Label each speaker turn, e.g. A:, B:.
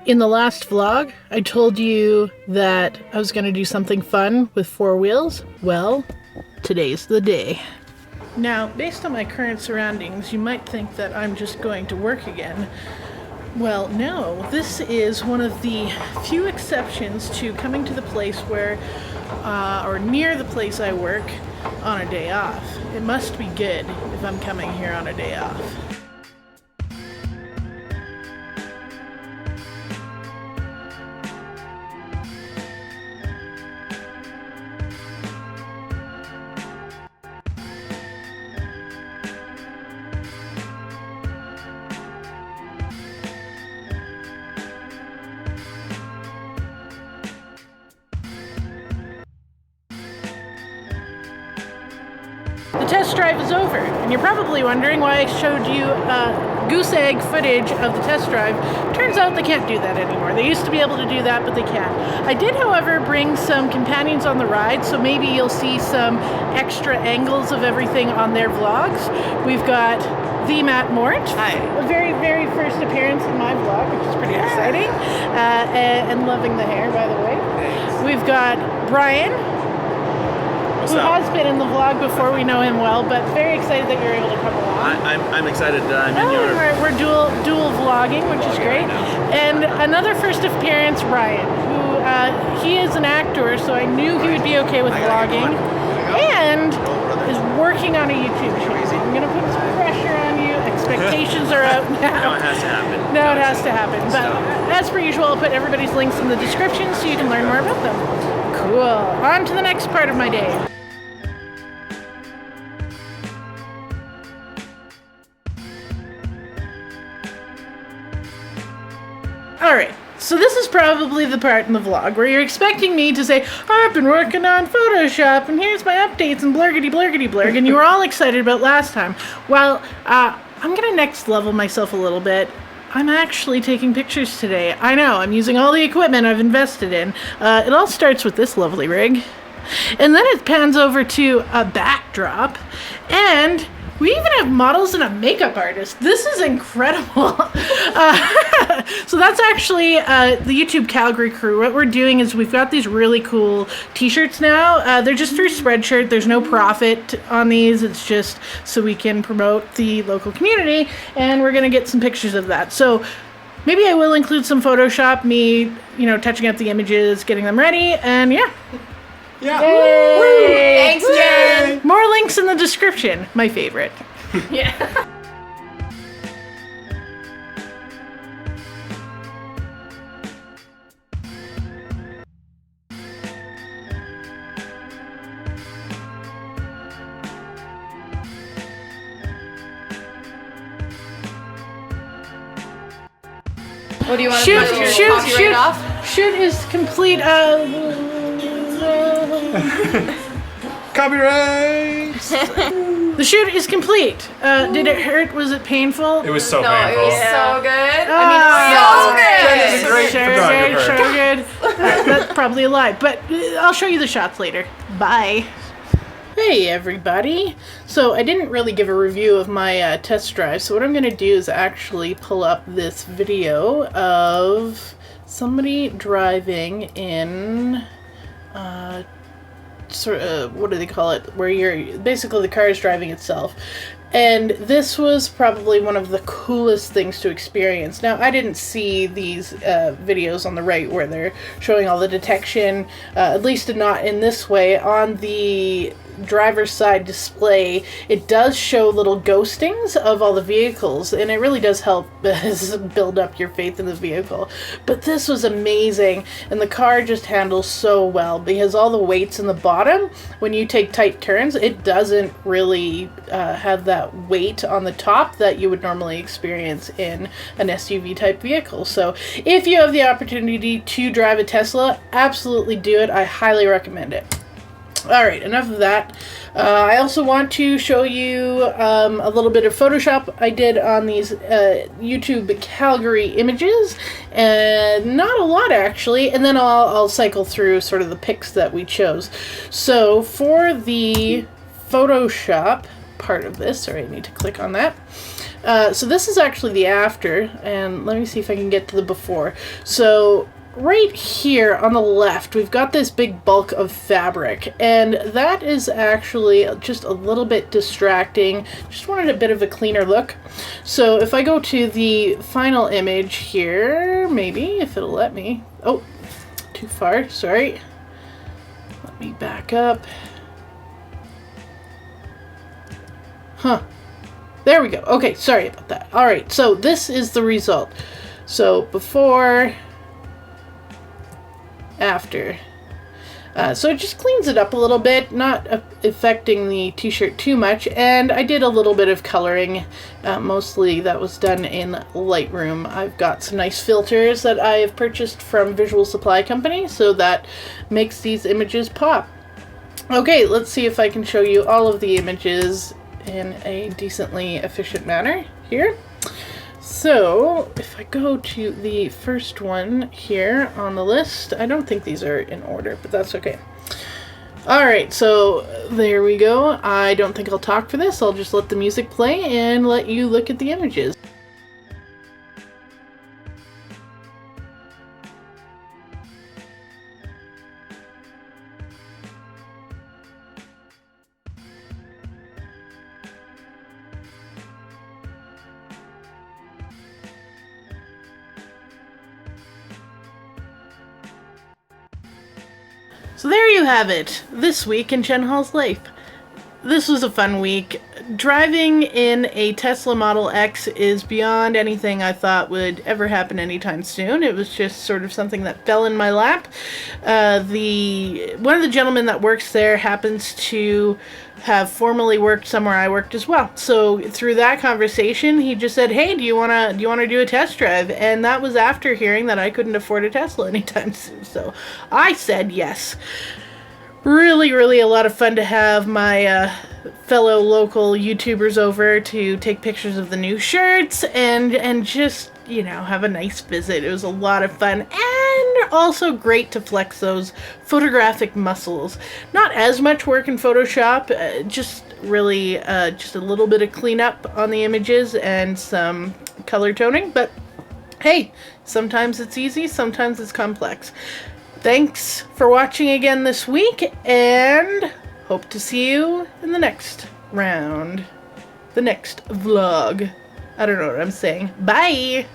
A: In the last vlog, I told you that I was going to do something fun with 4 wheels. Well, today's the day. Now, based on my current surroundings, you might think that I'm just going to work again. Well, no, this is one of the few exceptions to coming to the place where, or near the place I work on a day off. It must be good if I'm coming here on a day off. The test drive is over, and you're probably wondering why I showed you goose egg footage of the test drive. Turns out they can't do that anymore. They used to be able to do that, but they can't. I did, however, bring some companions on the ride, so maybe you'll see some extra angles of everything on their vlogs. We've got the MORT.
B: Hi.
A: A very, very first appearance in my vlog, which is pretty exciting. And loving the hair, by the way.
B: Thanks.
A: We've got Brian, who has been in the vlog before. We know him well, but very excited that you're able to come along.
B: I'm excited. I'm in your...
A: We're dual vlogging, which is great. And another first appearance, Ryan, who he is an actor, so I knew he would be okay with vlogging, and is working on a YouTube channel. I'm going to put some pressure on you. Expectations are out now.
B: No, it has to happen.
A: No, it has to happen. But as per usual, I'll put everybody's links in the description so you can learn more about them. Cool. On to the next part of my day. Alright, so this is probably the part in the vlog where you're expecting me to say, I've been working on Photoshop and here's my updates and blurgity blurgity blurg, and you were all excited about last time. Well, I'm gonna next level myself a little bit. I'm actually taking pictures today. I know, I'm using all the equipment I've invested in. It all starts with this lovely rig. And then it pans over to a backdrop, and we even have models and a makeup artist. This is incredible. So that's actually the YouTube Calgary crew. What we're doing is we've got these really cool t-shirts now. They're just through Spreadshirt. There's no profit on these. It's just so we can promote the local community, and we're gonna get some pictures of that. So maybe I will include some Photoshop, me, touching up the images, getting them ready, and yeah.
B: Yeah.
A: Yay.
C: Thanks, Jen.
A: More links in the description. My favorite.
C: Yeah. What do you want to do? Copyright off?
A: Shoot is complete.
B: Copyright!
A: The shoot is complete. Did it hurt? Was it painful?
D: It was so
C: No,
D: painful.
C: it was so good.
D: Great
A: So
D: photographer.
A: good. That's probably a lie, but I'll show you the shots later. Bye. Hey everybody. So I didn't really give a review of my test drive, so what I'm going to do is actually pull up this video of somebody driving in what do they call it, where you're basically the car is driving itself. And this was probably one of the coolest things to experience. Now, I didn't see these videos on the right where they're showing all the detection, at least not in this way. On the driver's side display, it does show little ghostings of all the vehicles, and it really does help build up your faith in the vehicle. But this was amazing, and the car just handles so well because all the weight's in the bottom. When you take tight turns, it doesn't really have that weight on the top that you would normally experience in an SUV type vehicle. So if you have the opportunity to drive a Tesla, absolutely do it. I highly recommend it. Alright, enough of that. I also want to show you a little bit of Photoshop I did on these YouTube Calgary images, and not a lot actually, and then I'll cycle through sort of the pics that we chose. So for the Photoshop part of this, sorry, I need to click on that. So this is actually the after, and let me see if I can get to the before. So right here on the left, we've got this big bulk of fabric, and that is actually just a little bit distracting. Just wanted a bit of a cleaner look. So if I go to the final image here, maybe, if it'll let me. Oh, too far, sorry. Let me back up. Huh. There we go. Okay, sorry about that. Alright, so this is the result. So before, after. So it just cleans it up a little bit, not affecting the t-shirt too much, and I did a little bit of coloring. Mostly that was done in Lightroom. I've got some nice filters that I have purchased from Visual Supply Company, so that makes these images pop. Okay, let's see if I can show you all of the images in a decently efficient manner here. So if I go to the first one here on the list, I don't think these are in order, but that's okay. Alright, so there we go. I don't think I'll talk for this. I'll just let the music play and let you look at the images. So there you have it, this week in Jen Hall's life. This was a fun week. Driving in a Tesla Model X is beyond anything I thought would ever happen anytime soon. It was just sort of something that fell in my lap. One of the gentlemen that works there happens to have formerly worked somewhere I worked as well. So through that conversation, he just said, "Hey, do you wanna do a test drive?" And that was after hearing that I couldn't afford a Tesla anytime soon. So I said yes. Really, really a lot of fun to have my fellow local YouTubers over to take pictures of the new shirts and just, you know, have a nice visit. It was a lot of fun and also great to flex those photographic muscles. Not as much work in Photoshop, just really just a little bit of cleanup on the images and some color toning, but hey, sometimes it's easy, sometimes it's complex. Thanks for watching again this week, and hope to see you in the next round. The next vlog. I don't know what I'm saying. Bye!